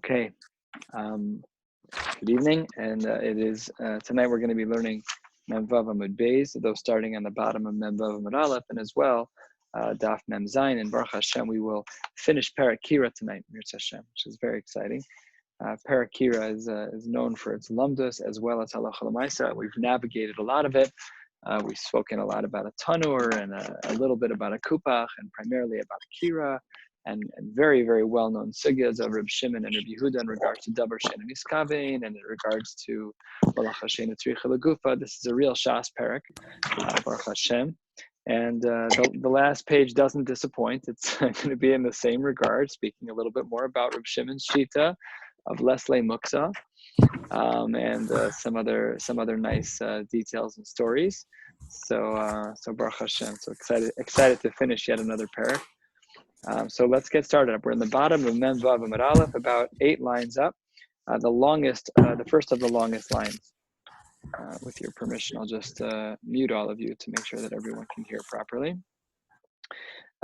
Okay, um, good evening, and it is tonight we're going to be learning Mem Vav Amud Beis, though starting on the bottom of Mem Vav Amud Aleph, and as well Daf Mem Zayin, and Baruch Hashem we will finish Parak Kira tonight, Mirz Hashem, which is very exciting. Parak Kira is known for its lumdus as well as halacha l'maisa. We've navigated a lot of it. We've spoken a lot about a tanur and a little bit about a kupach, and primarily about a kira. And very, very well-known sugyas of Reb Shimon and Reb Yehuda in regards to davar she'eino miskavein, and in regards to malacha she'eino tzricha legufa. This is a real shas parak, Baruch Hashem. And the last page doesn't disappoint. It's going to be in the same regard, speaking a little bit more about Reb Shimon's shita of Lesle Muksa, and some other nice details and stories. So Baruch Hashem. So excited to finish yet another parak. So let's get started. We're in the bottom of Mem Vav Amud Aleph, about 8 lines up. The first of the longest lines. With your permission, I'll just mute all of you to make sure that everyone can hear properly.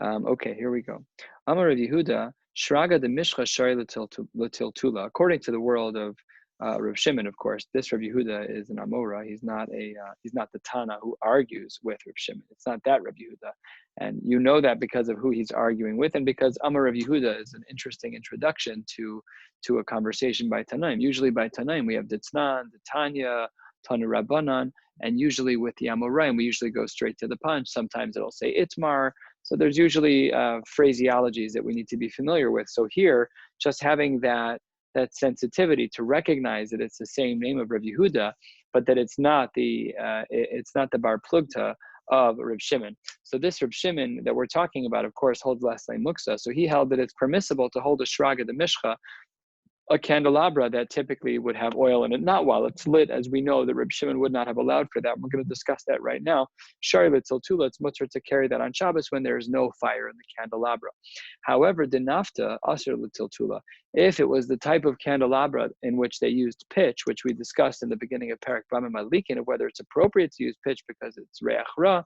Okay, here we go. Amar Rav Yehuda, Shraga de Mishcha Shari L'Tiltula. According to the world of Rav Shimon, of course, this Rav Yehuda is an Amora. He's not the Tana who argues with Rav Shimon. It's not that Rav Yehuda. And you know that because of who he's arguing with, and because Amar Rav Yehuda is an interesting introduction to a conversation by Tanaim. Usually by Tanaim we have Ditznan, Tanya, Tanu Rabbanan, and usually with the Amoraim we usually go straight to the punch. Sometimes it'll say Itmar. So there's usually phraseologies that we need to be familiar with. So here, just having that sensitivity to recognize that it's the same name of Rav Yehuda, but that it's not the Bar Plugta of Rav Shimon. So this Rav Shimon that we're talking about, of course, holds Lesle Muksa. So he held that it's permissible to hold a shraga de mishcha, a candelabra that typically would have oil in it, not while it's lit, as we know that Reb Shimon would not have allowed for that. We're going to discuss that right now. Shari l'tiltula, it's mutter to carry that on Shabbos when there is no fire in the candelabra. However, the nafta, aser l'tiltula, if it was the type of candelabra in which they used pitch, which we discussed in the beginning of Parak Bama Malikin, of whether it's appropriate to use pitch because it's reach ra,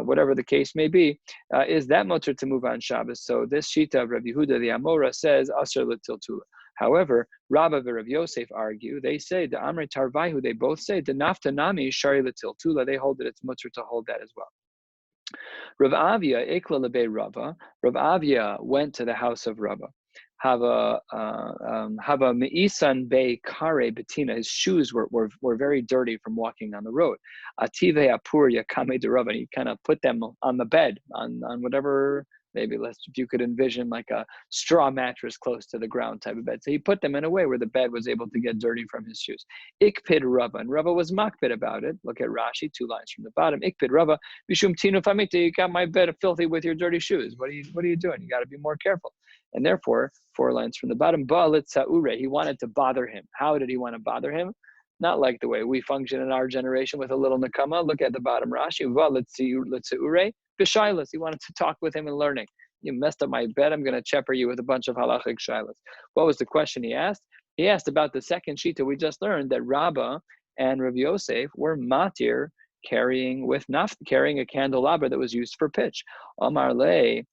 whatever the case may be, is that mutter to move on Shabbos. So this shita of Rabbi Yehuda the Amora says aser l'tiltula. However, Rabbi and Rav Yosef argue. They say the Amrei Tarvaihu. They both say the Nafta Nami Shari L'Tiltula. They hold that it's mutter to hold that as well. Rav Avia Ekla Lebe Rava. Rav Avia went to the house of Rava. Hava Meisan Be Kare Betina. His shoes were very dirty from walking on the road. Ative Apur Yakame de Rava. He kind of put them on the bed on whatever. Maybe if you could envision like a straw mattress close to the ground type of bed. So he put them in a way where the bed was able to get dirty from his shoes. Ikpid Rava, and Rava was makpid about it. Look at Rashi, 2 lines from the bottom. Ikpid Rava, Mishum Tinu Famita, you got my bed filthy with your dirty shoes. What are you doing? You got to be more careful. And therefore, 4 lines from the bottom, Ba'alit Sa'ure, he wanted to bother him. How did he want to bother him? Not like the way we function in our generation with a little nakama. Look at the bottom Rashi. B'shailas. He wanted to talk with him and learning. You messed up my bed. I'm going to chepper you with a bunch of halachic shailas. What was the question he asked? He asked about the second shita we just learned, that Rabba and Rav Yosef were matir carrying a candelabra that was used for pitch. Amar le.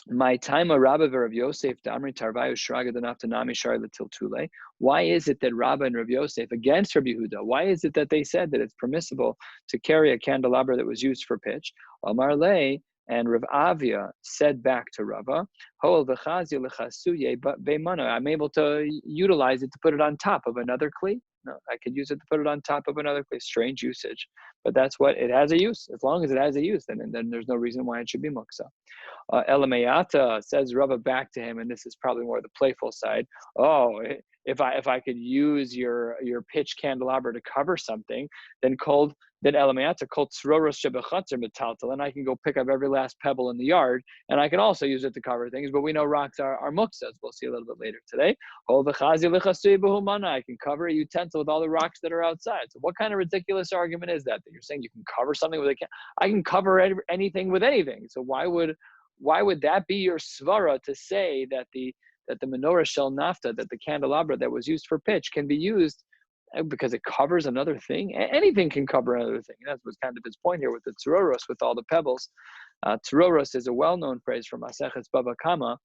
My time of Rabbi Rav Yosef Damri Tarvayu Shraga Danaftanami Shari L'Tiltule. Why is it that Rabbi and Rav Yosef against Rabbi Yehuda? Why is it that they said that it's permissible to carry a candelabra that was used for pitch? Amar Le and Rav Avia said back to Rava, Hol v'chazi l'chasuye be'mano. I'm able to utilize it to put it on top of another kli. No, I could use it to put it on top of another kli. Strange usage, but that's what it has a use. As long as it has a use, then there's no reason why it should be muksa. Elamayata says Rava back to him, and this is probably more the playful side. Oh, if I could use your pitch candelabra to cover something, then Elamayata called tzroros shebechatzer metaltal, and I can go pick up every last pebble in the yard, and I can also use it to cover things. But we know rocks are muksas. We'll see a little bit later today. I can cover a utensil with all the rocks that are outside. So what kind of ridiculous argument is that you're saying you can cover something with a can? I can cover anything with anything. So why would that be your svara to say that the menorah shel nafta, that the candelabra that was used for pitch, can be used because it covers another thing? Anything can cover another thing. That was kind of his point here with the tzuroros, with all the pebbles. Tzuroros is a well-known phrase from Maseches Bava Kama,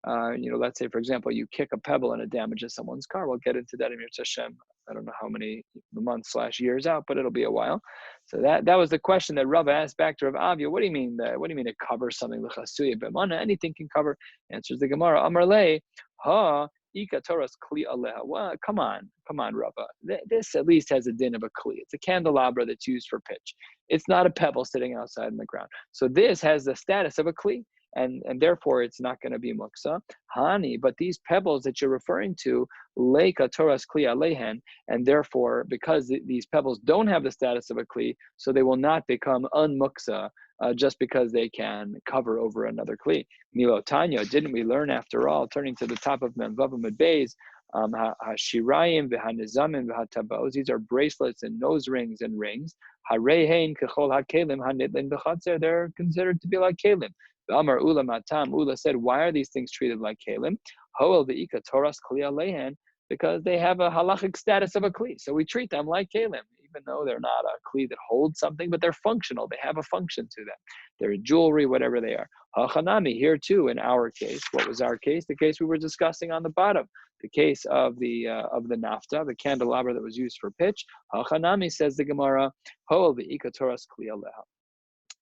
let's say, for example, you kick a pebble and it damages someone's car. We'll get into that in Yirtzeh Hashem. I don't know how many months/years out, but it'll be a while. So that was the question that Rabbi asked back to Rav Avia. What do you mean? What do you mean it covers something? L'chasuya b'mana, anything can cover. Answers the Gemara. Amar le, ha ika Torah's kli aleha. Well, come on, Rabbi. This at least has a din of a kli. It's a candelabra that's used for pitch. It's not a pebble sitting outside in the ground. So this has the status of a kli. And therefore it's not going to be muksa. Hani, but these pebbles that you're referring to, leika Torah's kli alehen, and therefore, because these pebbles don't have the status of a kli, so they will not become unmuksa just because they can cover over another kli. Milo Tanya, didn't we learn after all, turning to the top of Memvav Amud Beis, Hashirayim v'hanizamim v'hatabaos, these are bracelets and nose rings and rings. Harehein kechol hakelim hanitlin b'chatzer, they're considered to be like kelim. Amar Ula Matam, Ula said, why are these things treated like kelim? Hoel v'ika Torah's kli alehen, because they have a halachic status of a kli. So we treat them like kelim, even though they're not a kli that holds something, but they're functional. They have a function to them. They're jewelry, whatever they are. Hachanami, here too, in our case. What was our case? The case we were discussing on the bottom. The case of the nafta, the candelabra that was used for pitch. Hachanami, says the Gemara, Hoel v'ika Torah's kli aleha.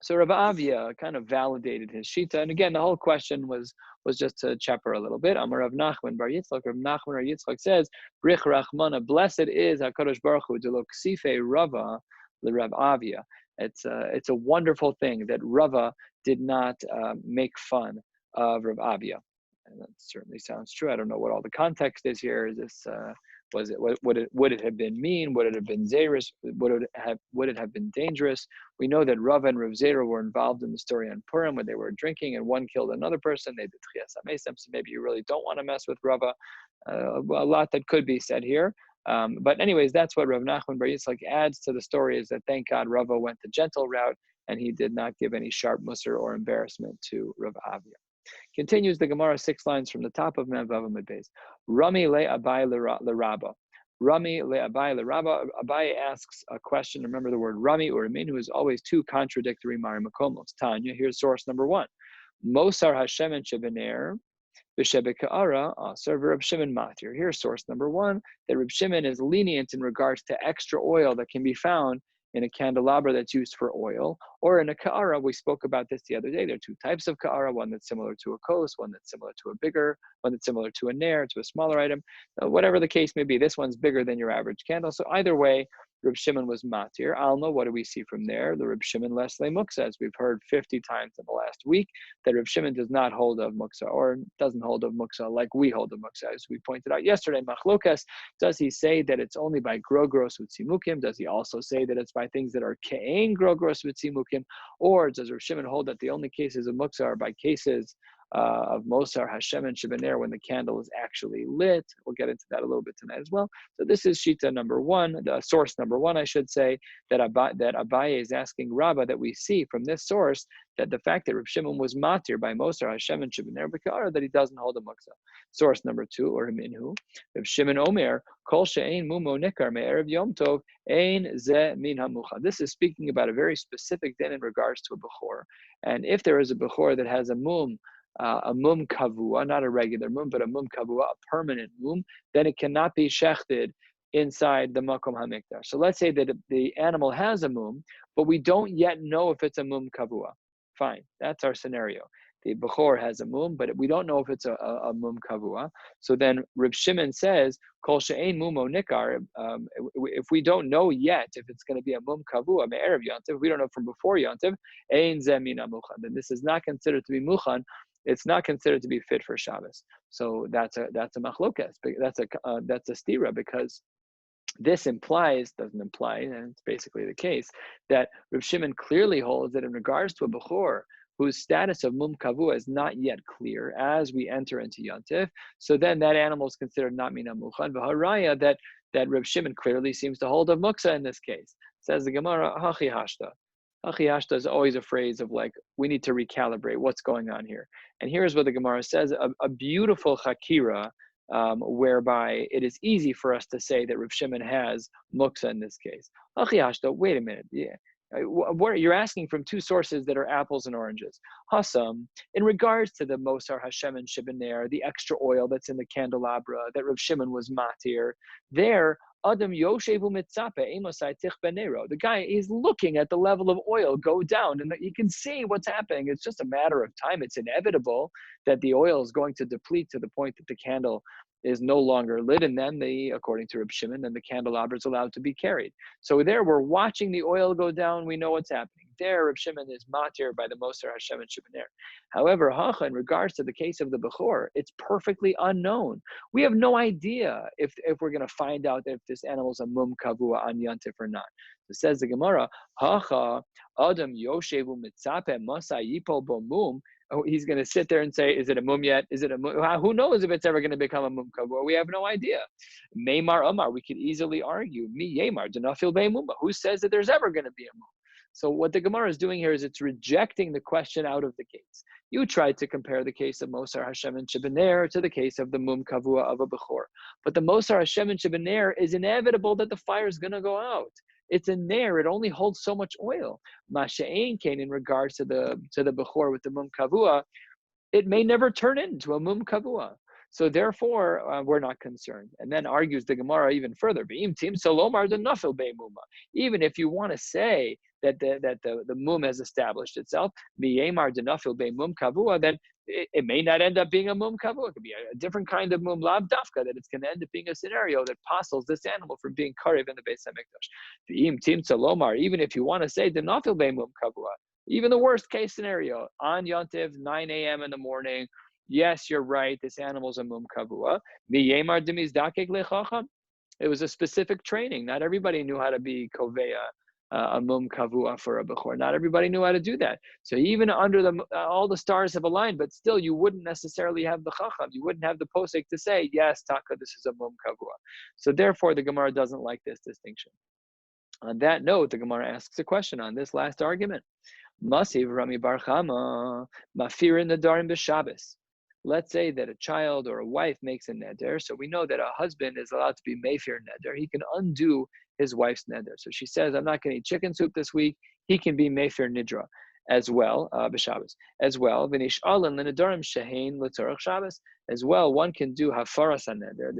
So Rav Avia kind of validated his shita, and again, the whole question was just to chapter a little bit. Amar Rav Nachman bar Yitzchak, Rav Nachman bar Yitzchak says, Brich Rachmana, blessed is HaKadosh Baruch Hu, Delo Ksife Rava le Rav Avia. It's a wonderful thing that Rava did not make fun of Rav Avia. And that certainly sounds true. I don't know what all the context is here. Is this would it have been mean? Would it have been zeirus? Would it have been dangerous? We know that Rava and Rav Zera were involved in the story on Purim when they were drinking and one killed another person. They did Tchias HaMesem, so maybe you really don't want to mess with Rava. A lot that could be said here. But anyways, that's what Rav Nachman bar Yitzchak adds to the story, is that thank God Rava went the gentle route and he did not give any sharp musar or embarrassment to Rav Avia. Continues the Gemara 6 lines from the top of Memvav Amud Beis. Rami le Abai le Rabba. Rami le Abai le Rabba. Abai asks a question. Remember the word Rami or Ramin, who is always two contradictory Marimakomos. Tanya, here's source number 1. Mosar Hashem and Shebener. B'shebeka'ara asar v'Reb Shimon matir. Here's source number 1, that Reb Shimon is lenient in regards to extra oil that can be found in a candelabra that's used for oil, or in a ka'ara. We spoke about this the other day. There are 2 types of ka'ara, one that's similar to a kos, one that's similar to a bigger, one that's similar to a nair, to a smaller item. Whatever the case may be, this one's bigger than your average candle. So either way, Reb Shimon was matir. Alma, what do we see from there? The Reb Shimon lesle muksa, as we've heard 50 times in the last week, that Reb Shimon does not hold of muksa, or doesn't hold of muksa like we hold of muksa. As we pointed out yesterday, machlokas, does he say that it's only by grogros utzimukim? Does he also say that it's by things that are ke'ein grogros utzimukim? Or does Reb Shimon hold that the only cases of muksa are by cases of Mosar, Hashem, and Shebener when the candle is actually lit? We'll get into that a little bit tonight as well. So this is Shita number 1, the source number 1, I should say, that Abaye is asking Rabba, that we see from this source that the fact that Reb Shimon was matir by Mosar, Hashem, and Shebener b'ka'ara, that he doesn't hold a muksa. Source number 2, or minhu, Reb Shimon Omer, kol she'ein mumo nikar me'erev yom tov, ein ze min hamucha. This is speaking about a very specific din in regards to a bechor. And if there is a bechor that has a mum kavua, not a regular mum, but a mum kavua, a permanent mum, then it cannot be shechted inside the makom hamikdash. So let's say that the animal has a mum, but we don't yet know if it's a mum kavua. Fine, that's our scenario. The bechor has a mum, but we don't know if it's a mum kavua. So then Reb Shimon says, kol she'ein mumo nikar, if we don't know yet if it's going to be a mum kavua me'erev yontiv, we don't know from before yontiv, ein ze mina muchan, then this is not considered to be muchan. It's not considered to be fit for Shabbos. So that's a machlokas. That's a stira, because this doesn't imply, and it's basically the case, that Reb Shimon clearly holds that in regards to a bechor whose status of mum kavua is not yet clear as we enter into Yontif, so then that animal is considered not mina muchan. V'haraya, that Reb Shimon clearly seems to hold of muksa in this case. Says the Gemara, hachi hashta. Hachi hashta is always a phrase of like, we need to recalibrate what's going on here. And here's what the Gemara says, a beautiful chakira, whereby it is easy for us to say that Reb Shimon has muksa in this case. Hachi hashta, wait a minute. Yeah. What you're asking from two sources that are apples and oranges. Hasam, in regards to the Mosar Hashem and Shibboner, the extra oil that's in the candelabra that Rav Shimon was matir, there Adam Yoshevu Mitzape Emosai Tich Benero. The guy is looking at the level of oil go down, and you can see what's happening. It's just a matter of time. It's inevitable that the oil is going to deplete to the point that the candle is no longer lit, and then according to Reb Shimon, then the candelabra is allowed to be carried. So there, we're watching the oil go down. We know what's happening. There, Reb Shimon is matir by the Moser Hashem and Shibboner. However, Hacha, in regards to the case of the Bechor, it's perfectly unknown. We have no idea if we're going to find out if this animal is a mum kavua on yantif or not. So says the Gemara, Hacha Adam Yoshevu Mitzape Masai Yipol Bo Mum. He's going to sit there and say, is it a mum yet? Is it a mum? Who knows if it's ever going to become a mum kavua? We have no idea. Meimar Amar, we could easily argue. Mi Yemar, Denafil Be Mumba. Who says that there's ever going to be a mum? So what the Gemara is doing here is it's rejecting the question out of the case. You tried to compare the case of Mosar Hashem and Shibboner to the case of the mum kavua of a Bechor. But the Mosar Hashem and Shibboner is inevitable that the fire is going to go out. It's in there. It only holds so much oil. Masha'ain came in regards to the Bechor with the mum kavua. It may never turn into a mum kavua. So therefore, we're not concerned. And then argues the Gemara even further. Even if you want to say that the mum has established itself, then it may not end up being a mum kavua. It could be a different kind of mum lav dafka, that it's going to end up being a scenario that postles this animal from being karev in the Beis Hamikdash. Even if you want to say denafil be mum kavua, even the worst case scenario, on Yontiv, 9 a.m. in the morning, yes, you're right, this animal's a mum kavua. It was a specific training. Not everybody knew how to be koveya, a mum kavua for a bechor. Not everybody knew how to do that. So even under all the stars have aligned, but still you wouldn't necessarily have the chacham. You wouldn't have the posek to say, yes, taka, this is a mum kavua. So therefore, the Gemara doesn't like this distinction. On that note, the Gemara asks a question on this last argument. Masiv Rami Bar Chama, Mafirin Nadarim b'Shabbos. Let's say that a child or a wife makes a neder. So we know that a husband is allowed to be meifir neder. He can undo his wife's neder. So she says, I'm not going to eat chicken soup this week. He can be meifir nidra as well, b'Shabbos. As well, v'nish alin l'nedarim shehein l'tzorach Shabbos. As well, one can do hafaras neder.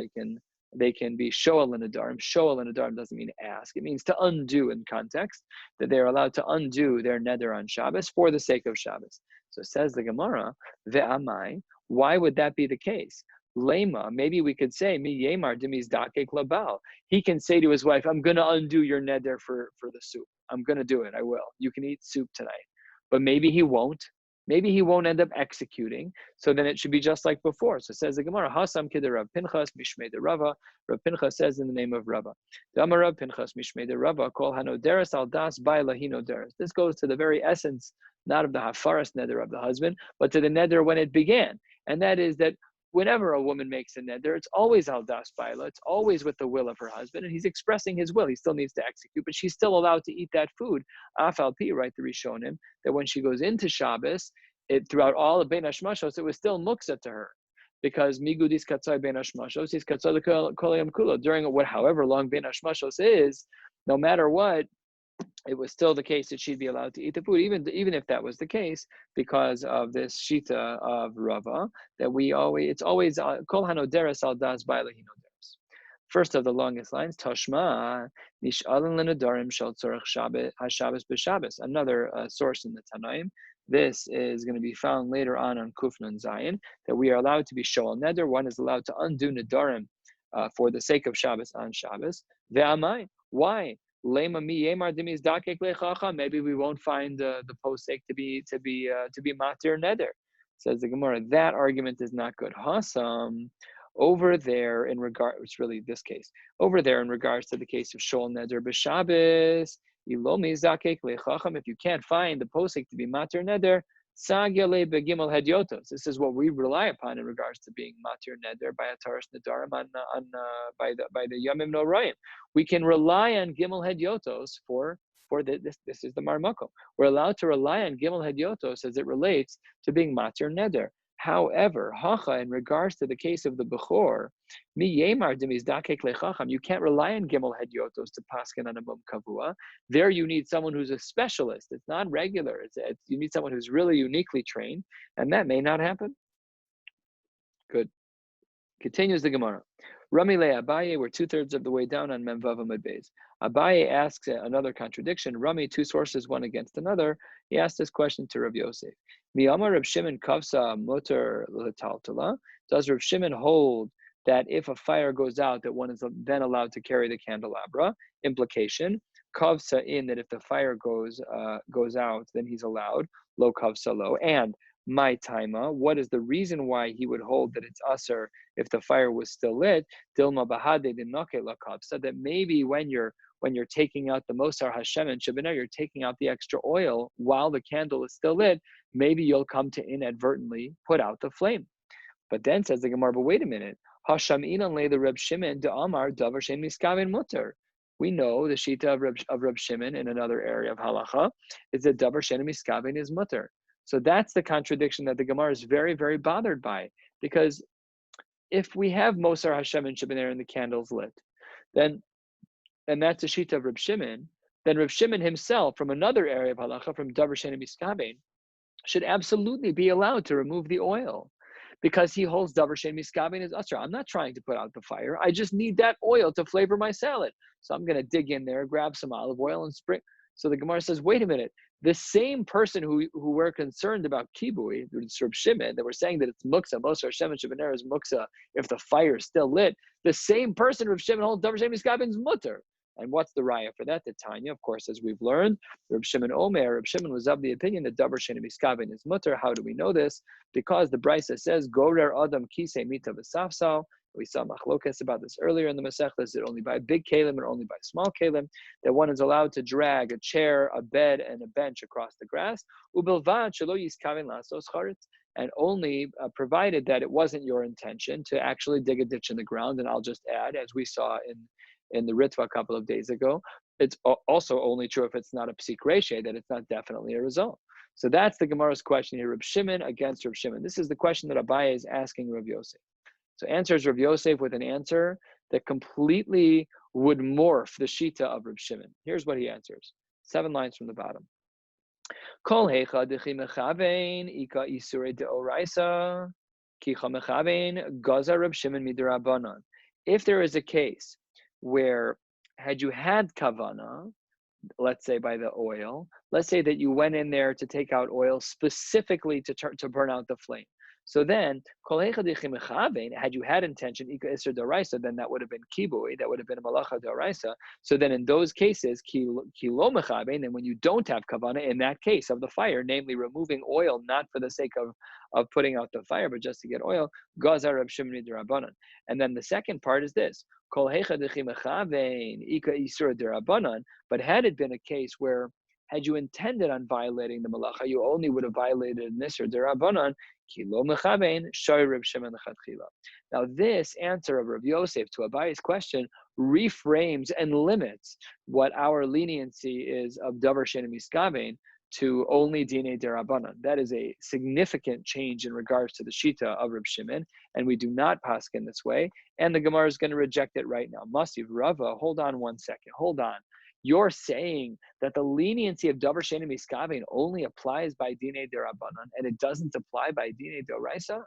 They can be shoal l'nedarim. Shoal l'nedarim doesn't mean ask. It means to undo in context, that they're allowed to undo their neder on Shabbos for the sake of Shabbos. So says the Gemara, ve'amai, why would that be the case? Lema, maybe we could say, mi yemar dimiz dakek labal. He can say to his wife, I'm going to undo your neder for the soup. I'm going to do it. I will. You can eat soup tonight. But maybe he won't. Maybe he won't end up executing. So then it should be just like before. So says the Gemara, Hasam kidder Rav Pinchas mishmei de Rava. Rav Pinchas says in the name of Rava. Dama Rav Pinchas mishmei de Rava kol hanoderes al das baila hinoderes. This goes to the very essence, not of the hafaras neder of the husband, but to the neder when it began. And that is that whenever a woman makes a neder, it's always al das baila. It's always with the will of her husband, and he's expressing his will. He still needs to execute, but she's still allowed to eat that food. Afal pi, right, the Rishonim, that when she goes into Shabbos, throughout all of Ben Hashmashos, it was still muksa to her, because migudis katzai Ben Hashmashos is katzai kolayam kula. During however long Ben Hashmashos is, no matter what, it was still the case that she'd be allowed to eat the food, even if that was the case, because of this shita of Rava, that it's always kol hanoderes al das baila hinoderes. First of the longest lines, Tashma nish'alin l'nedarim shel tzorach Shabbos b'Shabbos. Another source in the Tanaim. This is going to be found later on Kuf Nun Zayin, that we are allowed to be shoal neder. One is allowed to undo nedarim for the sake of Shabbos on Shabbos. Ve'amai, why? Maybe we won't find the posek to be matir neder. Says the Gemara, that argument is not good. Hasam, over there in regard, it's really this case. Over there in regards to the case of shol neder b'Shabbos, Yomi zakek lechacham. If you can't find the posek to be matir neder, sagyale begimel hedyotos. This is what we rely upon in regards to being matir neder by ataras nedarim by the yamim noraim. We can rely on gimel hedyotos for this. This is the marmako. We're allowed to rely on gimel hedyotos as it relates to being matir neder. However, hacha, in regards to the case of the Bechor, mi yemar demizdakek lechacham, you can't rely on gimel hedyotos to paskin on a mum kavua. There you need someone who's a specialist. It's not regular. You need someone who's really uniquely trained, and that may not happen. Good. Continues the Gemara. Rami le Abaye, we're 2/3 of the way down on Mem Vav Amud Beis. Abaye asks another contradiction. Rami, two sources, one against another. He asked this question to Rav Yosef. Mi Amar Rav Shimon kavsa motor letaltala. Does Rav Shimon hold that if a fire goes out, that one is then allowed to carry the candelabra? Implication: kavsa in that if the fire goes out, then he's allowed. Lo kavsa lo. And my taima, what is the reason why he would hold that it's usher if the fire was still lit? Dilma bahade dinoke lakavsa, that maybe when you're taking out the mosar Hashem and Shabbat, you're taking out the extra oil while the candle is still lit, maybe you'll come to inadvertently put out the flame. But then says the Gemara, but wait a minute, Hasham inan le the Reb Shimon de Amar davar shem miskaven mutter. We know the shita of Reb Shimon in another area of halacha is that davar shem miskaven is mutter. So that's the contradiction that the Gemara is very, very bothered by, because if we have Mosar Hashem and Shabbat and the candles lit, then, and that's the shita of Reb Shimon, then Reb Shimon himself, from another area of halacha, from davar shem miskaven, should absolutely be allowed to remove the oil, because he holds davar shem miskaven as usher. I'm not trying to put out the fire. I just need that oil to flavor my salad. So I'm going to dig in there, grab some olive oil and spring. So the Gemara says, wait a minute. The same person who were concerned about kibui, Reb Shimon, that were saying that it's muksa, Mosar Hashem and Shabbat is muksa if the fire is still lit, the same person, Reb Shimon, holds davar shem miskaven is mutter. And what's the raya for that? The Tanya, of course, as we've learned, Reb Shimon Omer, Reb Shimon was of the opinion that davar shem miskaven is mutter. How do we know this? Because the Brisa says, Gorer Adam Kisei Mita V'Safsal. We saw machlokas about this earlier in the Maseches, that only by big kalim or only by small kalim, that one is allowed to drag a chair, a bed, and a bench across the grass. Ubilvad shelo yiskaven lasos charetz, and only provided that it wasn't your intention to actually dig a ditch in the ground. And I'll just add, as we saw in the Ritva a couple of days ago, it's also only true if it's not a psik reshe, that it's not definitely a result. So that's the Gemara's question here, Reb Shimon against Reb Shimon. This is the question that Abaye is asking Rav Yosef. So answers Rav Yosef with an answer that completely would morph the shita of Reb Shimon. Here's what he answers. 7 lines from the bottom. Kol heicha dechi mechavein ika isure deoraisa kicha mechavein gaza Reb Shimon midirabanan. If there is a case where, had you had kavana, let's say by the oil, let's say that you went in there to take out oil specifically to burn out the flame. So then, had you had intention, then that would have been kibui, that would have been a malacha d'oraisa. So then in those cases, kilo mechabein, and when you don't have kavana, in that case of the fire, namely removing oil, not for the sake of putting out the fire, but just to get oil, gazar Reb Shimon d'Rabbanan. And then the second part is this, but had it been a case where, had you intended on violating the malacha, you only would have violated nisr d'Rabbanan, kilo mechavein shoy Reb Shimon lechatchila. Now this answer of Rav Yosef to Abaye's question reframes and limits what our leniency is of davar shem miskavein to only dinei d'Rabbanan. That is a significant change in regards to the shita of Reb Shimon, and we do not paskin this way. And the Gemara is going to reject it right now. Masiv Rava, hold on 1 second, hold on. You're saying that the leniency of davar shem miskavein only applies by dinei d'Rabbanan, and it doesn't apply by dinei d'oraisa?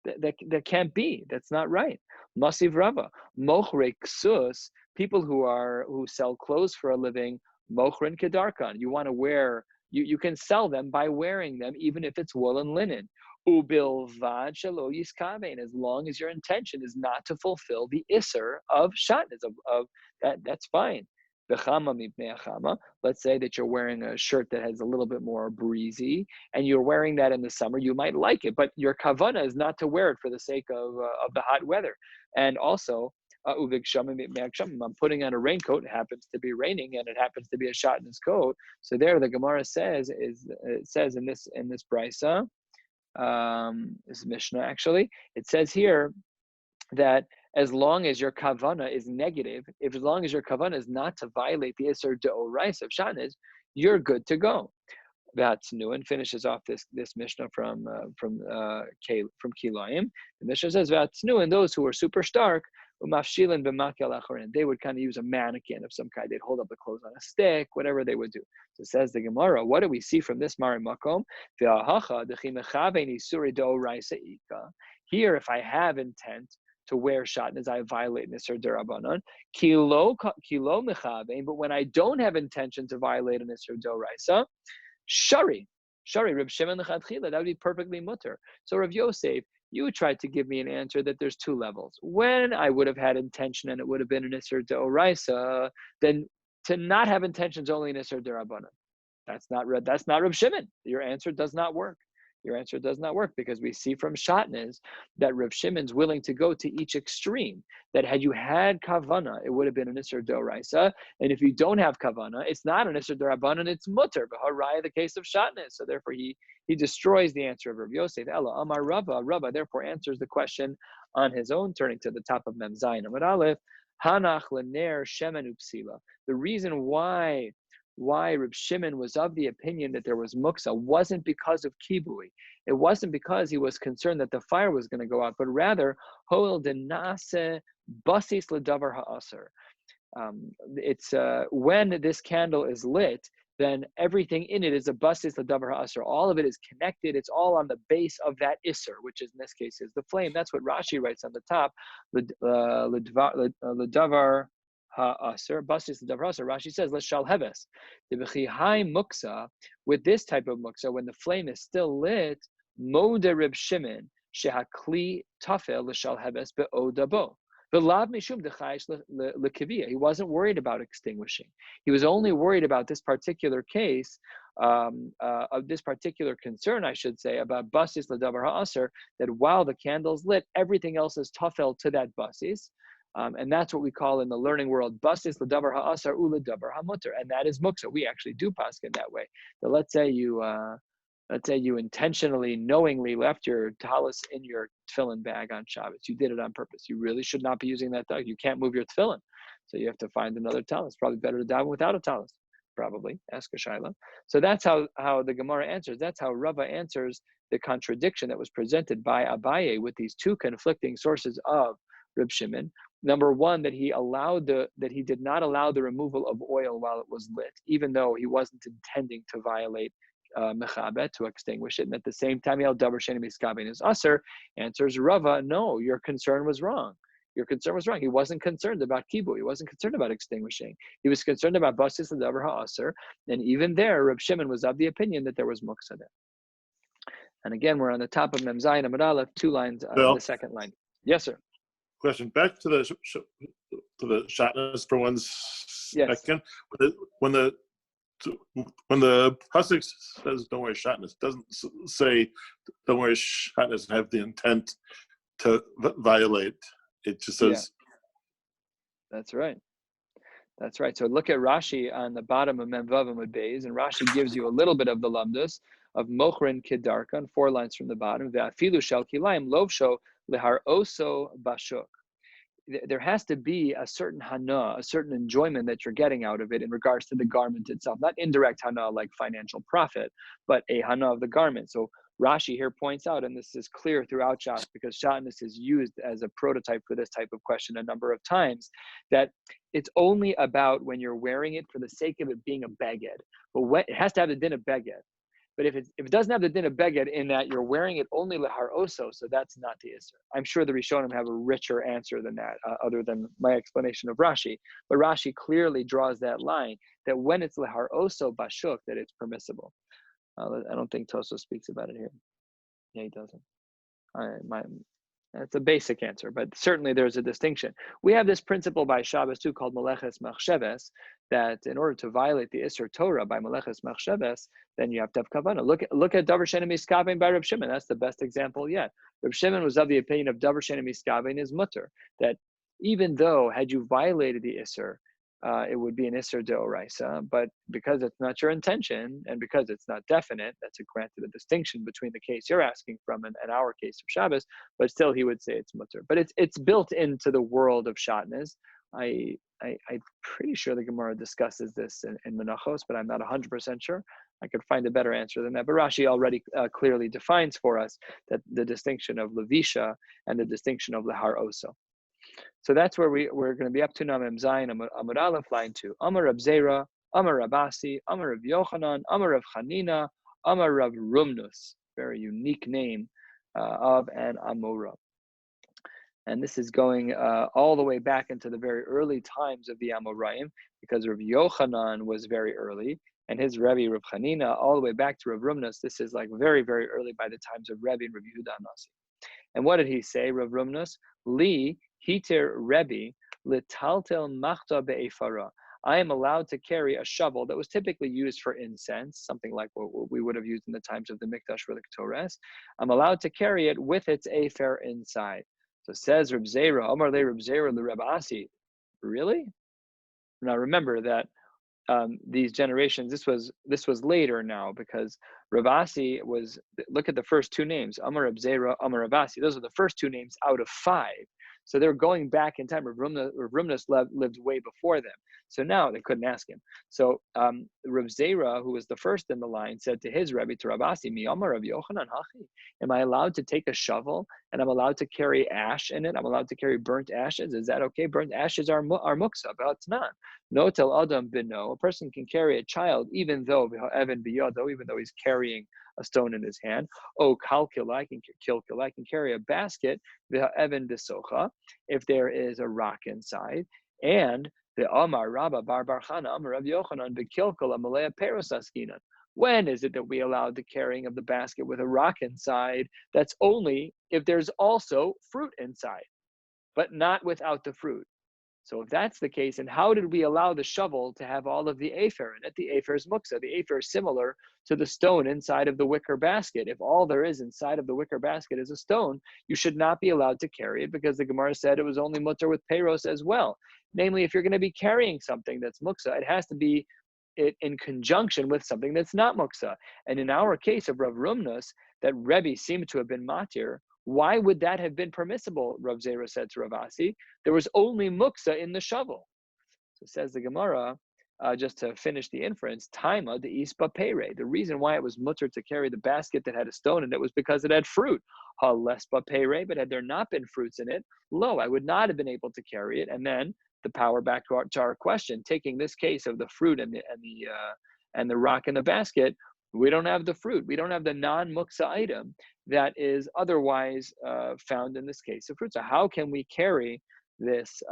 That can't be. That's not right. Masiv Rava, mochre ksus, people who sell clothes for a living, mochrin kedarkan. You want to wear. You can sell them by wearing them, even if it's wool and linen. Ubilvad shelo yiskavein, as long as your intention is not to fulfill the isser of shatnez of that. That's fine. Let's say that you're wearing a shirt that has a little bit more breezy, and you're wearing that in the summer. You might like it, but your kavana is not to wear it for the sake of the hot weather. And also, I'm putting on a raincoat. It happens to be raining, and it happens to be a shatnez coat. So there, the Gemara says it says in this brisa, this Mishnah actually, it says here that as long as your kavana is negative, as long as your kavana is not to violate the Isser De'orais of Shatnez, you're good to go. V'hatznun finishes off this Mishnah from Kilayim. The Mishnah says v'hatznun, those who are super stark, umafshilin b'makel achorin. They would kind of use a mannequin of some kind. They'd hold up the clothes on a stick, whatever they would do. So it says the Gemara, what do we see from this Mari Makom? Here, if I have intent to wear shatnez, I violate Nisr Derabanan. Kilo mechavein, but when I don't have intention to violate a Nisr Doraisa, Shari, Reb Shimon L'chadchila, that would be perfectly mutter. So Rav Yosef, you tried to give me an answer that there's two levels. When I would have had intention and it would have been an Isser D'Oraisa, then to not have intention is only an Isser D'Rabbanan. That's not Reb Shimon. Your answer does not work. Your answer does not work because we see from Shatnez that Rav Shimon's willing to go to each extreme. That had you had kavana, it would have been an Isser D'Oraisa. And if you don't have kavana, it's not an Isser D'Rabbanan, it's mutter. B'haraya, the case of Shatnez. So therefore he destroys the answer of Rav Yosef. Ella Amar Rava therefore answers the question on his own, turning to the top of Mem Zayin Amud Aleph. Hanach lener shemen upsila. The reason why Reb Shimon was of the opinion that there was muksa wasn't because of kibui. It wasn't because he was concerned that the fire was going to go out, but rather hoel denase basis ledavar ha'aser. It's when this candle is lit, then everything in it is a basis ledavar ha'aser. All of it is connected. It's all on the base of that iser, which is in this case is the flame. That's what Rashi writes on the top. Ledavar ha'aser, basis ledavar ha'aser. Rashi says l'shal heves. The b'chihai muksa, with this type of muksa, when the flame is still lit, mode Reb Shimon shehakli tafel l'shal heves be'odabo. He wasn't worried about extinguishing. He was only worried about this particular case, of this particular concern, I should say, about basis ledavar ha'aser, that while the candle's lit, everything else is tafel to that basis. And that's what we call in the learning world, basis ledavar ha'asar u ledavar ha'mutter, and that is muksa. We actually do paskin that way. So let's say you intentionally, knowingly left your talis in your tefillin bag on Shabbos. You did it on purpose. You really should not be using that tefillin. You can't move your tefillin, so you have to find another talis. Probably better to daven without a talis. Probably, ask a shaila. So that's how the Gemara answers. That's how Rava answers the contradiction that was presented by Abaye with these two conflicting sources of Reb Shimon. Number one, that he did not allow the removal of oil while it was lit, even though he wasn't intending to violate mechabet, to extinguish it. And at the same time, he held davar sheni miskaben is aser. Answers Rava, no, your concern was wrong. Your concern was wrong. He wasn't concerned about kibu. He wasn't concerned about extinguishing. He was concerned about basis and davar ha'aser. And even there, Reb Shimon was of the opinion that there was muksa there. And again, we're on the top of Mem Zayin Amud Aleph, 2 lines, the second line. Yes, sir. Question back to the shatnez for 1 second. When the pasuk says don't wear shatnez, it doesn't say don't wear shatnez and have the intent to violate. It just says. Yeah. That's right. So look at Rashi on the bottom of Mem Vav Amud Beis, and Rashi gives you a little bit of the lamdus of mochrin kedarkan, 4 lines from the bottom. Ve'afilu shel kilayim lovsho lehar oso bashuk. There has to be a certain hana, a certain enjoyment that you're getting out of it in regards to the garment itself. Not indirect hana like financial profit, but a hana of the garment. So Rashi here points out, and this is clear throughout Shas, because shatnez is used as a prototype for this type of question a number of times, that it's only about when you're wearing it for the sake of it being a beged. But it has to have the din of beged. But if it doesn't have the din of beged in that you're wearing it only lehar oso, so that's not the isser. I'm sure the Rishonim have a richer answer than that, other than my explanation of Rashi. But Rashi clearly draws that line that when it's lehar oso bashuk, that it's permissible. I don't think Toso speaks about it here. Yeah, he doesn't. That's a basic answer, but certainly there's a distinction. We have this principle by Shabbos too called Maseches Machsheves, that in order to violate the Isser Torah by Maseches Machsheves, then you have to have kavanah. Look at davar sheni miskaven by Reb Shimon. That's the best example yet. Reb Shimon was of the opinion of davar sheni miskaven is mutter, that even though had you violated the Isser, it would be an Isser D'Oraisa, but because it's not your intention and because it's not definite, that's granted a distinction between the case you're asking from and our case of Shabbos, but still he would say it's mutter. But it's built into the world of Shatnez. I'm pretty sure the Gemara discusses this in Menachos, but I'm not 100% sure. I could find a better answer than that. But Rashi already clearly defines for us that the distinction of Levisha and the distinction of Lehar Oso. So that's where we're going to be up to now. Mem Zayin Amud Aleph, line 2. Amar Rab Zera, Amar Rabasi, Amar Rav Yochanan, Amar Rav Chanina, Amar Rav Rumnus. Very unique name of an Amora. And this is going all the way back into the very early times of the Amoraim, because Rav Yochanan was very early, and his Rebbe, Rav Chanina, all the way back to Rav Rumnus. This is like very, very early by the times of Rebbe and Rav Yehuda Nasi. And what did he say, Rav Rumnus? Li hiter Rebbe litaltel machta be'efara. I am allowed to carry a shovel that was typically used for incense, something like what we would have used in the times of the Mikdash or the Ketores. I'm allowed to carry it with its afer inside. So says Reb Zera, Omar le Reb Zera le Reb Asi. Really? Now remember that these generations, this was later now, because Rav Asi was, look at the first two names, Amar Reb Zera, Amar Rav Asi. Those are the first two names out of 5. So they're going back in time. Rav Rumnus lived way before them. So now they couldn't ask him. So Rav Zera, who was the first in the line, said to his Rebbe, to Rav Asi, Mi Amar Rav Yochanan Hachi. Am I allowed to take a shovel and I'm allowed to carry ash in it? I'm allowed to carry burnt ashes. Is that okay? Burnt ashes are muksa, but it's not. No tel adam bino. A person can carry a child even though he's carrying a stone in his hand. Oh, kalkila, I can carry a basket, v'ha'even bisocha, if there is a rock inside. And the Amar Rabba Bar Barchana Amar Rav Yochanan b'kilkala malaya peros askinan. When is it that we allow the carrying of the basket with a rock inside? That's only if there's also fruit inside, but not without the fruit. So if that's the case, and how did we allow the shovel to have all of the afer in it? The afer is muksa. The afer is similar to the stone inside of the wicker basket. If all there is inside of the wicker basket is a stone, you should not be allowed to carry it, because the Gemara said it was only mutter with peros as well. Namely, if you're going to be carrying something that's muksa, it has to be in conjunction with something that's not muksa. And in our case of Rav Rumnus, that Rebbe seemed to have been matir. Why would that have been permissible? Rav Zera said to Rav Asi, there was only muksa in the shovel. So says the Gemara, just to finish the inference, Taima the ispa pere. The reason why it was mutter to carry the basket that had a stone in it was because it had fruit. Ha lespa pere, but had there not been fruits in it, lo, I would not have been able to carry it. And then the power back to our question, taking this case of the fruit and the rock in the basket, we don't have the fruit. We don't have the non-muksa item that is otherwise found in this case of fruit. So how can we carry this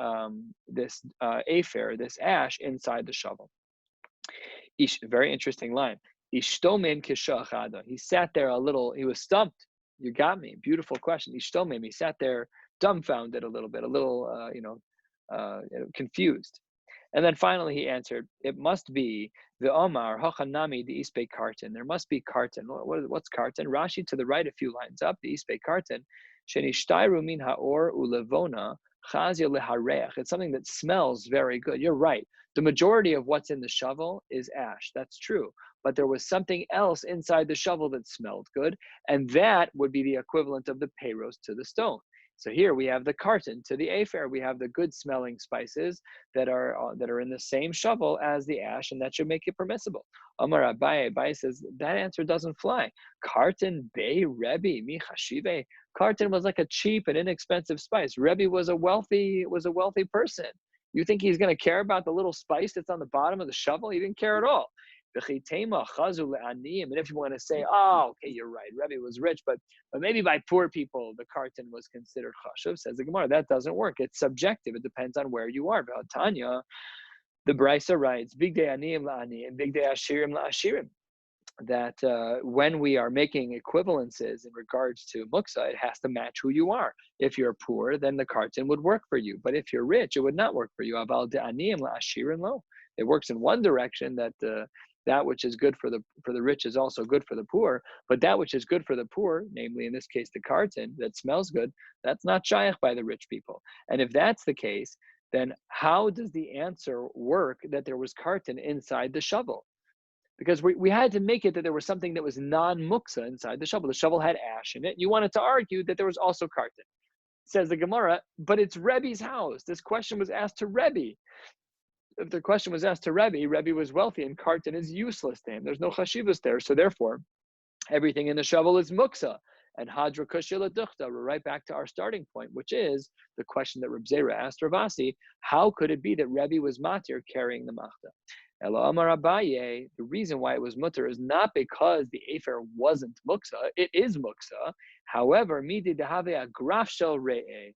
afer, this ash, inside the shovel? Very interesting line. Ishtomen kishachada. He sat there a little. He was stumped. You got me. Beautiful question. Ishtomen. He sat there dumbfounded a little bit, confused. And then finally he answered, it must be the Omar, Hachanami, the Ispe Kartan. There must be Kartan. What's Kartan? Rashi to the right, a few lines up, the Ispe Kartan. Shenishtairu min haor ulevona chazia lehareach. It's something that smells very good. You're right. The majority of what's in the shovel is ash. That's true. But there was something else inside the shovel that smelled good, and that would be the equivalent of the peiros to the stone. So here we have the kartan to the afer. We have the good smelling spices that are in the same shovel as the ash, and that should make it permissible. Amar Abaye says that answer doesn't fly. Kartan be Rebbe mi chashive. Kartan was like a cheap and inexpensive spice. Rebbe was a wealthy person. You think he's going to care about the little spice that's on the bottom of the shovel? He didn't care at all. And if you want to say, oh, okay, you're right, Rebbe was rich, but maybe by poor people, the kartan was considered chashuv, says the Gemara. That doesn't work. It's subjective. It depends on where you are. Tanya, the Brisa writes, big day aniyim la'aniyim, big day ashirim la'ashirim, that when we are making equivalences in regards to muksa, it has to match who you are. If you're poor, then the kartan would work for you. But if you're rich, it would not work for you. Aval de aniyim la'ashirim lo. It works in one direction, that that which is good for the rich is also good for the poor, but that which is good for the poor, namely in this case the kartan that smells good, that's not shaykh by the rich people. And if that's the case, then how does the answer work that there was kartan inside the shovel? Because we had to make it that there was something that was non-muksa inside the shovel. The shovel had ash in it. You wanted to argue that there was also kartan. Says the Gemara, but it's Rebbe's house. This question was asked to Rebbe. if the question was asked to Rabbi, Rabbi was wealthy and kartan is useless to him. There's no chashivas there. So therefore, everything in the shovel is muksa. And hadra kushila duchta. We're right back to our starting point, which is the question that Reb Zera asked Ravasi: how could it be that Rebbe was matir carrying the machta? Ela Amar Abaye, the reason why it was mutter is not because the afer wasn't muksa. It is muksa. However, midi dehave a graf shel re'eh.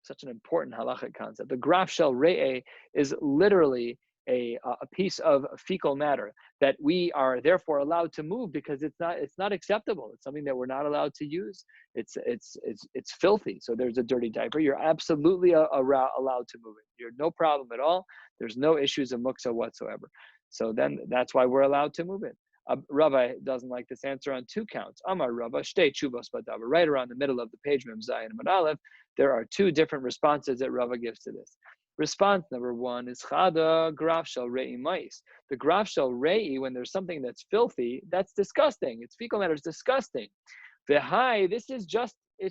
Such an important halachic concept. The graf shel re'eh is literally a piece of fecal matter that we are therefore allowed to move because it's not acceptable. It's something that we're not allowed to use. It's filthy. So there's a dirty diaper. You're absolutely allowed to move it. You're no problem at all. There's no issues of muksa whatsoever. So then that's why we're allowed to move it. Rabbi doesn't like this answer on two counts. Amar Rabbi, shtei tshuvos badava. Right around the middle of the page, Mem Zayin and Aleph, there are two different responses that Rabbi gives to this. Response number one is chada graf shel rei mais. The graf shel rei, when there's something that's filthy, that's disgusting. It's fecal matter. It's disgusting. V'hai, it's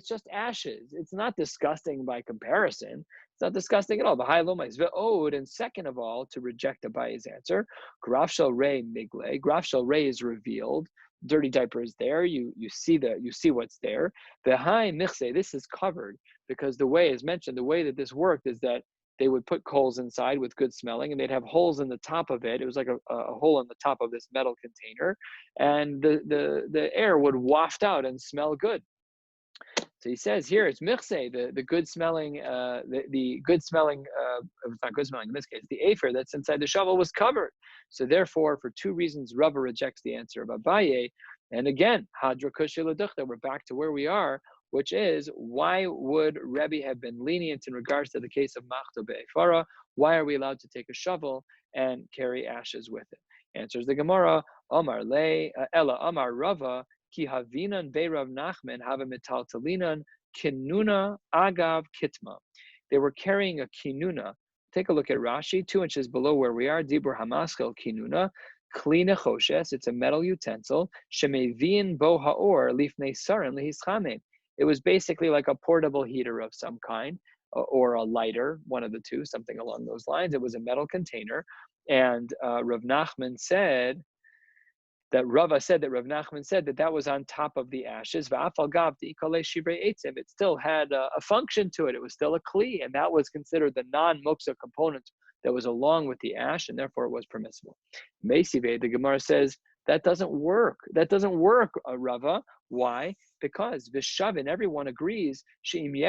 just ashes. It's not disgusting by comparison. It's not disgusting at all. V'hai lo mais. Ve'od, and second of all, to reject Abaye's answer, graf shel rei migle. Graf shel rei is revealed. Dirty diaper is there. You see what's there. V'hai michse. This is covered because the way, as mentioned, the way that this worked is that they would put coals inside with good smelling, and they'd have holes in the top of it. It was like a hole in the top of this metal container, and the air would waft out and smell good. So he says here it's michse, the good smelling, the good smelling. It's not good smelling in this case. The afer that's inside the shovel was covered. So therefore, for two reasons, Rabba rejects the answer of Abaye. And again, hadra kushila duchta. We're back to where we are, which is, why would Rebbe have been lenient in regards to the case of machta be'efara? Why are we allowed to take a shovel and carry ashes with it? Answers the Gemara, Amar le Ella Amar Rava ki havinan be Rav Nachman have metaltalinan kinuna agav kitma. They were carrying a kinuna. Take a look at Rashi, 2 inches below where we are. Dibur hamaskel kinuna. Klina choshes, it's a metal utensil. Shemevin bo haor lifnei sarin lehischame. It was basically like a portable heater of some kind, or a lighter, one of the two, something along those lines. It was a metal container. And Rav Nachman said that Rava said that Rav Nachman said that was on top of the ashes. It still had a function to it. It was still a kli, and that was considered the non-muksa component that was along with the ash, and therefore it was permissible. Meisive, the Gemara says, that doesn't work. That doesn't work, Rava. Why? Because Vishavin, everyone agrees, everyone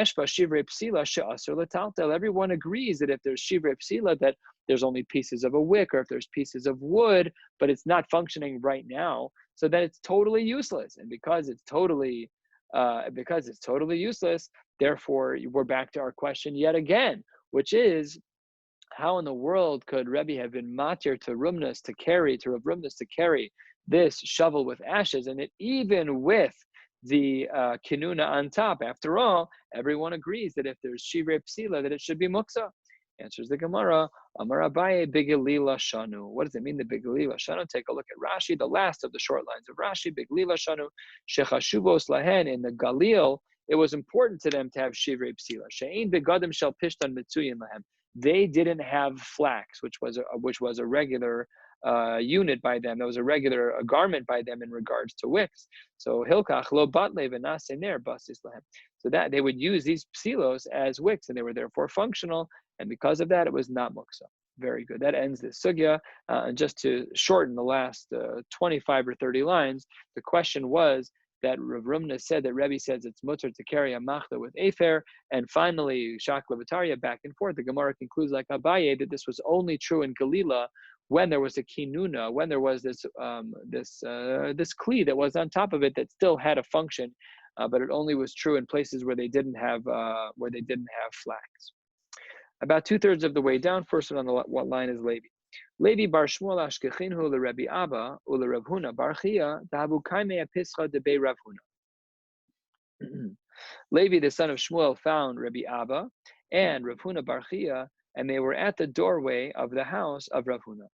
agrees that if there's shivrei psila, that there's only pieces of a wick, or if there's pieces of wood, but it's not functioning right now, so that it's totally useless. And because it's totally useless, therefore we're back to our question yet again, which is, how in the world could Rebbe have been matir to Rav Rumnas to carry this shovel with ashes, and it even with the kinuna on top? After all, everyone agrees that if there's shivrei psila, that it should be muksa. Answers the Gemara, Amar Abaye bigilila shanu. What does it mean, the bigilila shanu? Take a look at Rashi, the last of the short lines of Rashi, bigilila shanu, shechashuvos lahen. In the Galil, it was important to them to have shivrei psila. She'ein begadim shel pishtan mitzuyin lahem. They didn't have flax, which was a regular unit by them. That was a regular garment by them in regards to wicks. So hilkach lo batle v'nasener basis lahem. So that they would use these psilos as wicks, and they were therefore functional. And because of that, it was not muksa. Very good. That ends this sugya. And just to shorten the last 25 or 30 lines, the question was that Rav Rumnas said that Rebbe says it's mutter to carry a machta with afer, and finally Shak Levataria back and forth. The Gemara concludes like Abaye that this was only true in Galila when there was a kinuna, when there was this kli that was on top of it that still had a function, but it only was true in places where they didn't have flax. About 2/3 of the way down, first one on the what line is Levi. Levi bar Shmuel ashkechinhu leRabbi Abba uleRav Huna bar Chia dahabu kaimei apischa debei Rav Huna. Levi, the son of Shmuel, found Rabbi Abba and Rav Huna bar Chia, and they were at the doorway of the house of Rav Huna.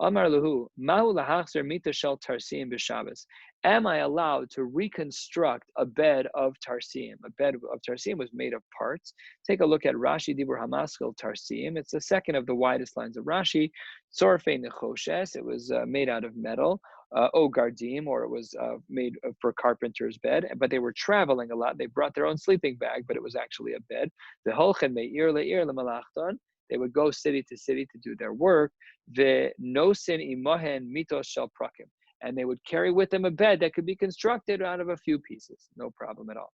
Amar Lahu, Mahu lahachzer mita shel tarsim b'Shabbos. Am I allowed to reconstruct a bed of tarsim? A bed of tarsim was made of parts. Take a look at Rashi Dibur Hamaskil Tarsim. It's the second of the widest lines of Rashi. Sorfe nechoshes. It was made out of metal. O gardim, or it was made for carpenter's bed. But they were traveling a lot. They brought their own sleeping bag, but it was actually a bed. The holchen me'ir le'ir le'malachton. They would go city to city to do their work. The nosin imohen mitos shel prakim, and they would carry with them a bed that could be constructed out of a few pieces. No problem at all.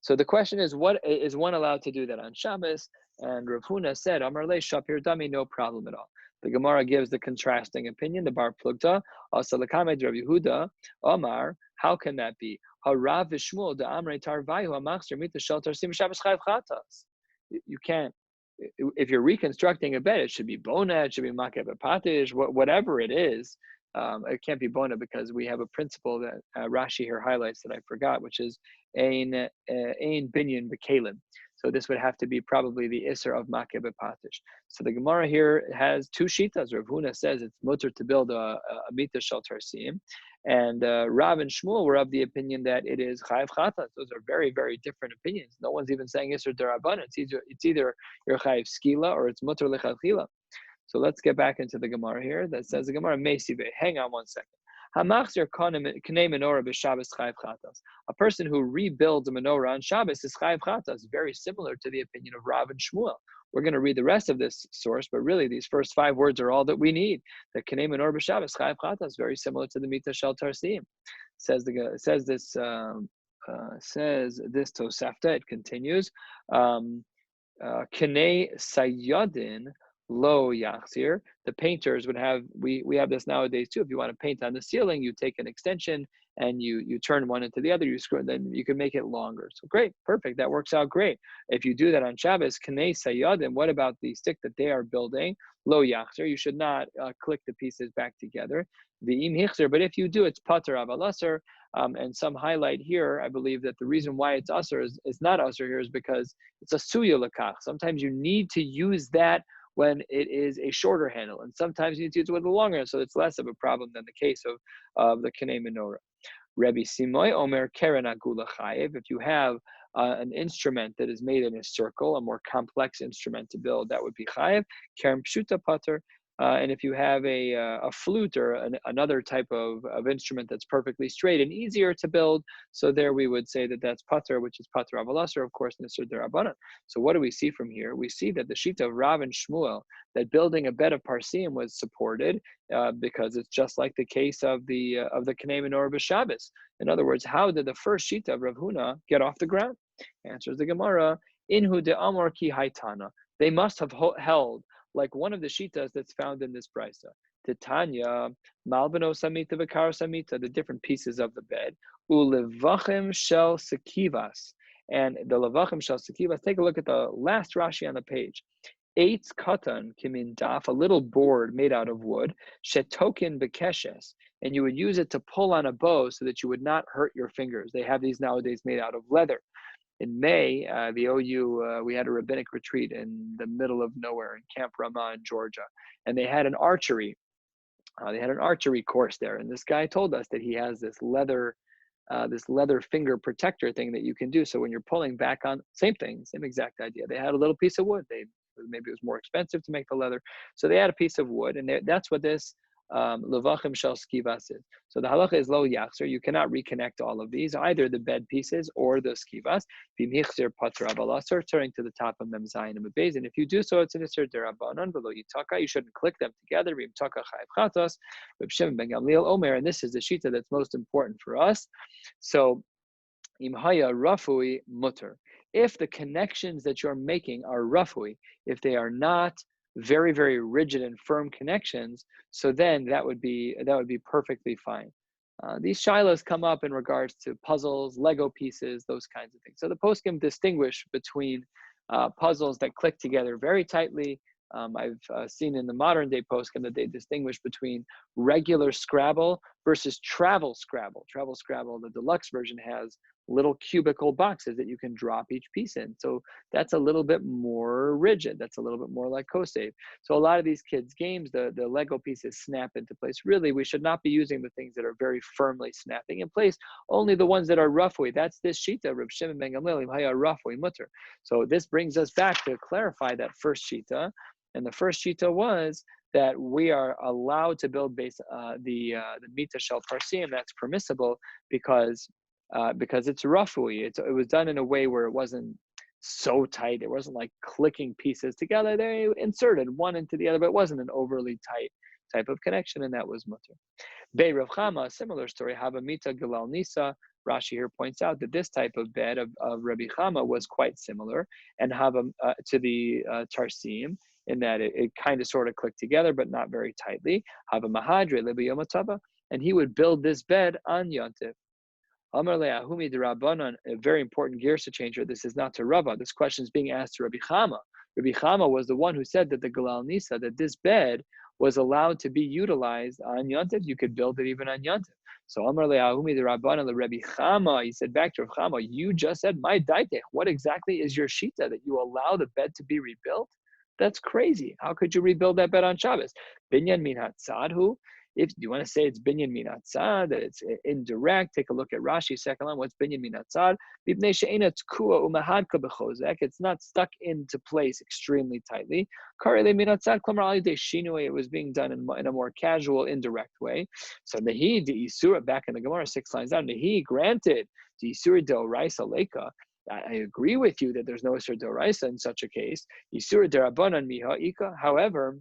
So the question is, what is one allowed to do that on Shabbos? And Rav Huna said, Amar le shapir dami, no problem at all. The Gemara gives the contrasting opinion, the Bar Plugta, also Lakamed Rav Yehuda, Omar, how can that be? Harav v'shmuel da amrei tarvayu amachzer mita shel tarsim Shabbos chayv chatas. You can't. If you're reconstructing a bed, it should be bona, it should be makeh b'patish, whatever it is. It can't be bona because we have a principle that Rashi here highlights that I forgot, which is ein binyan b'kalim. So this would have to be probably the isser of makeh b'patish. So the Gemara here has two shitas. Rav Huna says it's mutter to build a mita shel tarsim, and Rav and Shmuel were of the opinion that it is chayav chatas. Those are very, very different opinions. No one's even saying isser derabanan. It's either you're chayav skila or it's mutter lechatchila. So let's get back into the Gemara here. That says the Gemara Mesibe. Hang on one second. Hamachzer kanei menorah b'Shabbos chayav chatas. A person who rebuilds a menorah on Shabbos is chayav chatas. Very similar to the opinion of Rav and Shmuel. We're going to read the rest of this source, but really these first 5 words are all that we need. The kanei menorah b'Shabbos chayav chatas, very similar to the mita shel tarsim. Says this Tosafta. It continues. Kanei sayadin lo yachzir. The painters would have, we have this nowadays too. If you want to paint on the ceiling, you take an extension and you turn one into the other, you screw, then you can make it longer. So great, perfect, that works out great. If you do that on Shabbos, kanei sayadim, what about the stick that they are building? Lo yachzir, you should not click the pieces back together. The im hichzir, but if you do, it's pater aval asr. And some highlight here, I believe that the reason why it's asr is not asr here is because it's a suya lakach. Sometimes you need to use that when it is a shorter handle, and sometimes you need to use it with a longer handle, so it's less of a problem than the case of the kanei menorah. Rabbi Simoy Omer Keren Agula Chayev. If you have an instrument that is made in a circle, a more complex instrument to build, that would be Chayev. Keren Pshuta Pater. And if you have a flute or another type of instrument that's perfectly straight and easier to build, so there we would say that that's pater, which is pater avalasar, of course, nisur derabanan. So what do we see from here? We see that the shita of Rav and Shmuel, that building a bed of parsim was supported because it's just like the case of the kanei menorah b'Shabbos. In other words, how did the first shita of Rav Huna get off the ground? Answers the Gemara, inhu de amor ki haitana. They must have held like one of the shitas that's found in this brisa. Titania, malbano samita, vakar samita, the different pieces of the bed. Ulevachim shel sekivas. And the levachim shel sekivas, take a look at the last Rashi on the page. Eitz katan kimin daf, a little board made out of wood, shetokin bekeshes, and you would use it to pull on a bow so that you would not hurt your fingers. They have these nowadays made out of leather. In May, the OU, we had a rabbinic retreat in the middle of nowhere in Camp Ramah in Georgia, and they had an archery. They had an archery course there, and this guy told us that he has this leather finger protector thing that you can do. So when you're pulling back on, same thing, same exact idea. They had a little piece of wood. Maybe it was more expensive to make the leather, so they had a piece of wood, and that's what this levachim shel skivas is. So the halacha is lo yachzer. You cannot reconnect all of these, either the bed pieces or the skivas. B'michzer pater avalasar, turning to the top of mem zayin and beis. And if you do so, it's an isser derabanan v'lo yitaka. You shouldn't click them together. B'mtaka chayav chatas. Reb Shimon ben Gamliel Omer, and this is the shita that's most important for us. So imhaya rafui mutter. If the connections that you're making are rafui, if they are not very, very rigid and firm connections, so then that would be perfectly fine. These shilas come up in regards to puzzles, Lego pieces, those kinds of things. So the poskim distinguish between puzzles that click together very tightly. I've seen in the modern day poskim that they distinguish between regular Scrabble versus travel Scrabble. Travel Scrabble, the deluxe version, has little cubical boxes that you can drop each piece in. So that's a little bit more rigid. That's a little bit more like Kosave. So a lot of these kids' games, the Lego pieces snap into place. Really, we should not be using the things that are very firmly snapping in place, only the ones that are roughly. That's this shita, Reb Shimon ben Gamliel, haya roughly mutter. So this brings us back to clarify that first shita. And the first shita was that we are allowed to build the mita shel parsim. That's permissible because it's roughly. It was done in a way where it wasn't so tight. It wasn't like clicking pieces together. They inserted one into the other, but it wasn't an overly tight type of connection, and that was mutter. Bei Rav Chama, a similar story, Havamita Gilal Nisa. Rashi here points out that this type of bed of Rabbi Chama was quite similar and to the Tarsim, in that it kind of sort of clicked together, but not very tightly. Hava Mahadre Lebi Yomatava, and he would build this bed on Yontif. Amar le'ahumi de Rabbanan, a very important girsa changer. This is not to Rava. This question is being asked to Rabbi Chama. Rabbi Chama was the one who said that the Galal Nisa, that this bed was allowed to be utilized on Yontif. You could build it even on Yontif. So Amar le'ahumi de Rabbanan le Rabbi Chama, he said back to Rabbi Chama, you just said, my daitech, what exactly is your shita that you allow the bed to be rebuilt? That's crazy. How could you rebuild that bed on Shabbos? Binyan min hatzadhu. If you want to say it's binyan min hatzad, that it's indirect, take a look at Rashi, second line. What's binyan min hatzad? It's not stuck into place extremely tightly. It was being done in a more casual, indirect way. So nehi de isura, back in the Gemara, 6 lines down, nehi granted de isura de oraisa leka. I agree with you that there's no isur d'oraisa in such a case. Isur d'Rabbanan miha ika. However,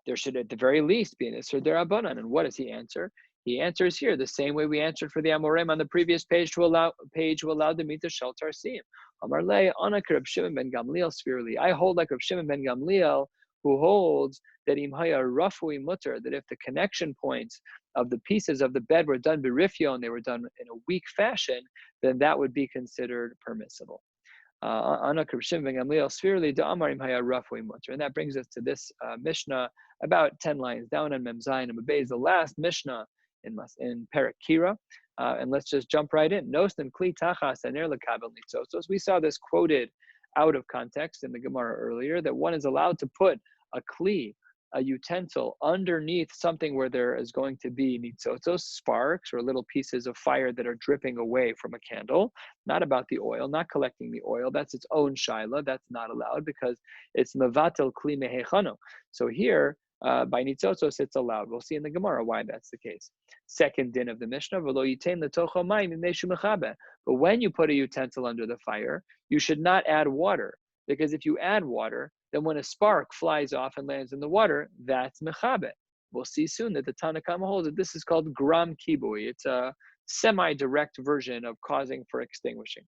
there should at the very least be an isur d'Rabbanan. And what does he answer? He answers here the same way we answered for the Amorim on the previous page who allowed the mita shel tarsim. Amar le anak Reb Shimon ben Gamliel spherely. I hold like Reb Shimon ben Gamliel, who holds that imhaya rafui mutter, that if the connection points of the pieces of the bed were done berifio and they were done in a weak fashion, then that would be considered permissible. And that brings us to this Mishnah about 10 lines down on Mem Zayin and Mebez, the last Mishnah in Perek Kira. And let's just jump right in. We saw this quoted out of context in the Gemara earlier, that one is allowed to put a kli, a utensil, underneath something where there is going to be nitzotos, sparks, or little pieces of fire that are dripping away from a candle. Not about the oil, not collecting the oil. That's its own shaila. That's not allowed because it's mevatel kli mehechano. So here, by nitzotos, it's allowed. We'll see in the Gemara why that's the case. Second din of the Mishnah, but when you put a utensil under the fire, you should not add water, because if you add water, then when a spark flies off and lands in the water, that's mechabe. We'll see soon that the Tanna Kama holds that this is called gram kibui. It's a semi-direct version of causing for extinguishing.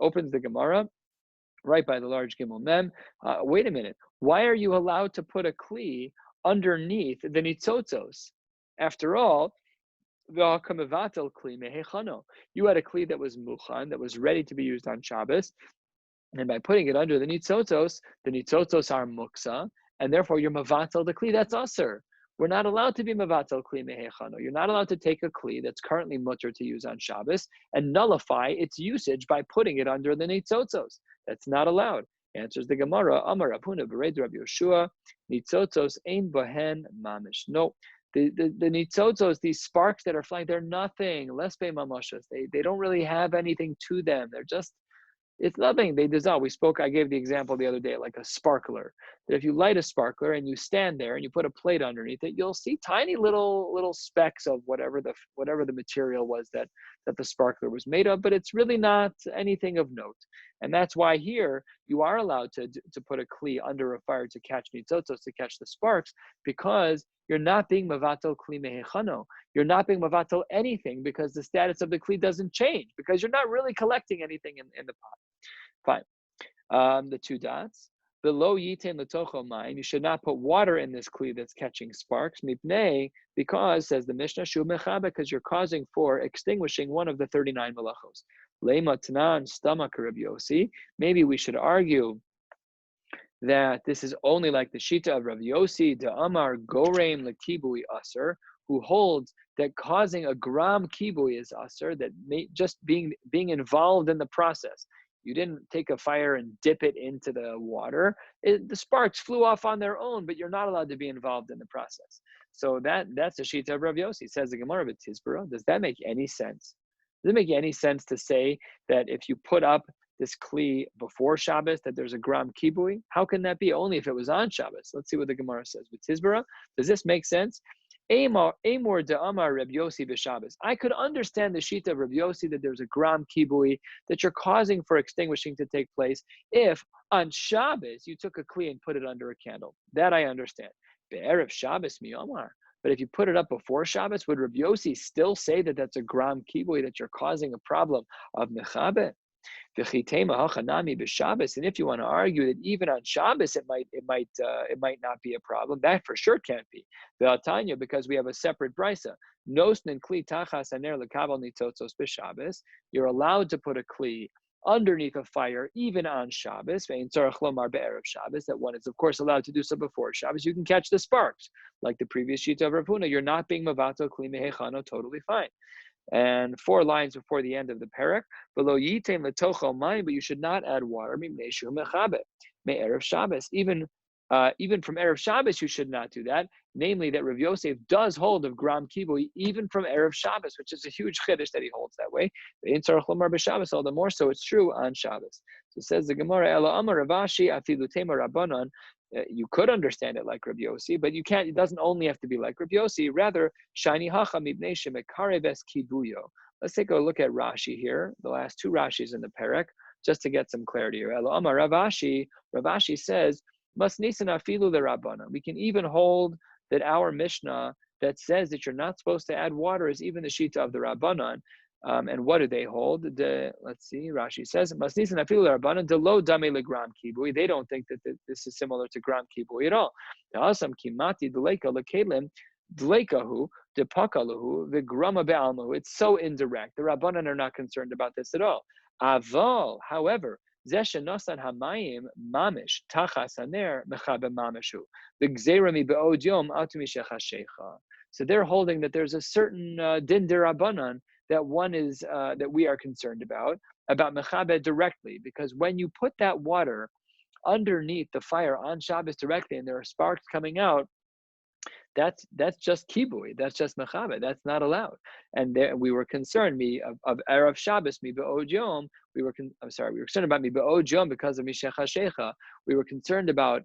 Opens the Gemara, right by the large Gimel Mem. Wait a minute. Why are you allowed to put a kli underneath the nitzotzos? After all, you had a kli that was muchan, that was ready to be used on Shabbos, and by putting it under the nitzotzos are muksa, and therefore you're mavatel the kli. That's usur. We're not allowed to be mavatel kli mehechano. You're not allowed to take a kli that's currently mutter to use on Shabbos and nullify its usage by putting it under the nitzotzos. That's not allowed. Answers the Gemara, Amar Rabhuna Bered Rabbi Yoshua, nitzotzos ein bahen mamish. No. The nitzotzos, these sparks that are flying, they're nothing. Less be mamashas. They don't really have anything to them. They're just, it's nothing. They dissolve. I gave the example the other day, like a sparkler. That if you light a sparkler and you stand there and you put a plate underneath it, you'll see tiny little specks of whatever the material was that the sparkler was made of, but it's really not anything of note. And that's why here you are allowed to put a kli under a fire to catch nitzotzos, to catch the sparks, because you're not being mavatel kli mehechano. You're not being mavatel anything, because the status of the kli doesn't change, because you're not really collecting anything in the pot. Fine. The two dots. Below yitin letocho mine, you should not put water in this kli that's catching sparks. Mipnei, because, says the Mishnah, shu mechabe, because you're causing for extinguishing one of the 39 malachos. Lema tanan stomach Rabbi Yossi. Maybe we should argue that this is only like the shita of Rabbi Yossi, de amar goreim lekibui aser, who holds that causing a gram kibui is asur, that just being involved in the process. You didn't take a fire and dip it into the water. The sparks flew off on their own, but you're not allowed to be involved in the process. So that's a shita of Rav Yossi. Says the Gemara of Tizbara. Does that make any sense? Does it make any sense to say that if you put up this kli before Shabbos, that there's a gram kibui? How can that be? Only if it was on Shabbos. Let's see what the Gemara says. With Tizbara, does this make sense? Amor de Amar Reb Yossi b'Shabbos. I could understand the shita of Reb Yossi that there's a gram kibui that you're causing for extinguishing to take place if on Shabbos you took a kli and put it under a candle. That I understand. Be'erev Shabbos mi Amar. But if you put it up before Shabbos, would Reb Yossi still say that that's a gram kibui, that you're causing a problem of mechabe? And if you want to argue that even on Shabbos it might not be a problem, that for sure can't be. Because we have a separate brisa. You're allowed to put a kli underneath a fire even on Shabbos. That one is of course allowed to do so before Shabbos. You can catch the sparks, like the previous shita of Rav Huna. You're not being mavato kli mehechano, totally fine. And 4 lines before the end of the parak, below yitem letocho mayim, but you should not add water. Erev Shabbos, even from Erev Shabbos, you should not do that. Namely, that Rav Yosef does hold of gram kibui even from Erev Shabbos, which is a huge chiddush that he holds that way. All the more so, it's true on Shabbos. So says the Gemara, Ela Amar Ravashi afilu tema Rabbanon. You could understand it like Rabbi Yossi, but you can't. It doesn't only have to be like Rabbi Yossi. Rather, shani hacha mibnei shemekareves kibuyo. Let's take a look at Rashi here, the last 2 Rashis in the parak, just to get some clarity here. Elo Amar Ravashi says, Masnisan afilu leRabbana. We can even hold that our Mishnah that says that you're not supposed to add water is even the shita of the Rabbanan. And what do they hold? Let's see, Rashi says, Masnisan afilu leRabbanan de lo dame legram kibui. They don't think that this is similar to gram kibui at all. Asam kimati deleka lekelim dlekahu depakalahu v'grama be'almahu. It's so indirect. The Rabbanan are not concerned about this at all. Aval, however, zeshenosan hamayim mamish tachas haner mechabe mamishu v'gzeirami be'od yom atumi shechashecha. So they're holding that there's a certain din derabanan that one is that we are concerned about mechabe directly, because when you put that water underneath the fire on Shabbos directly and there are sparks coming out, that's just kibui, that's just mechabe, that's not allowed. And there, we were concerned of Erev Shabbos mi be'od yom. We were concerned about mi be'od yom because of mishech hashecha. We were concerned about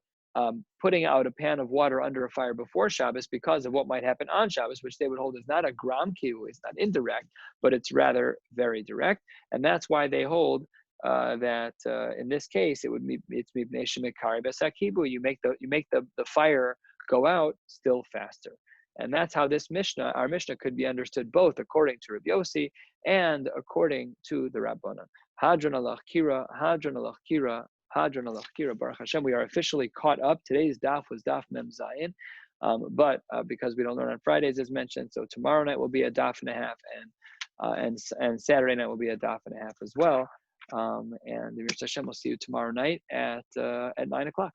putting out a pan of water under a fire before Shabbos because of what might happen on Shabbos, which they would hold is not a gram kibui, it's not indirect, but it's rather very direct. And that's why they hold that in this case it's mibnei shemekari besakibu. You make the fire go out still faster. And that's how this Mishnah, our Mishnah, could be understood both according to Rabbi Yossi and according to the Rabbanan. Hadron alach kira, Hadron alach kira, Hadron alach kira. Baruch Hashem, we are officially caught up. Today's daf was daf mem zayin, but because we don't learn on Fridays as mentioned, so tomorrow night will be a daf and a half, and Saturday night will be a daf and a half as well. And the Hashem will see you tomorrow night at 9 o'clock.